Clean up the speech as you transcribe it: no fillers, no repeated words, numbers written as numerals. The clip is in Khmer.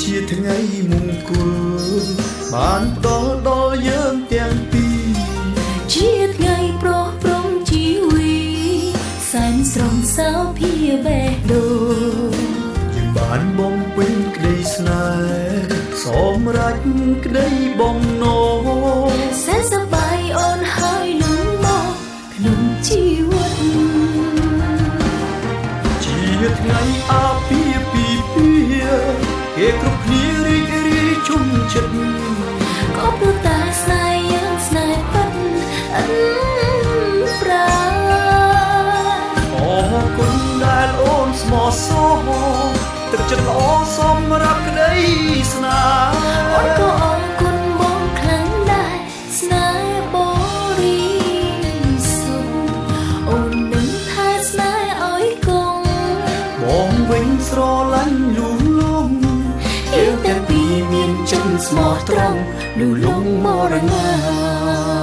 ជាថ្ងៃមង្គលបានផ្ដល់ដល់យើងទាំងពីរជាថ្ងៃប្រោះព្រំជីវីសែនស្រស់សោភាបេះដូងយើងបានបំពេញក្តីស្នេហ៍សម្រេចក្តីបំណងសែនសប្បាយអូនហើយនឹងមកក្នុងជីវិតជាថ្ងៃអាពាហ៍ពិពាហ៍គេគ្រប់គ្នារីករាយជុំចិត្តក៏ព្រោះតែស្នេហ៍យើងស្នេហ៍ពិតអិនប្រាអរគុណដែលអូនស្មោះសរទឹកចិត្តល្អសម្រាប់ក្តីស្នេហ៍អូនក៏អរគុណបងខ្លាំងដែរស្នេហ៍បរិសុទ្ធអូននឹងថែស្នេហ៍ឲ្យគង់បងវិញស្រឡាញ់លូលំយើងទាំងពីរមានចិត្តស្មោះត្រង់លូលំមរណា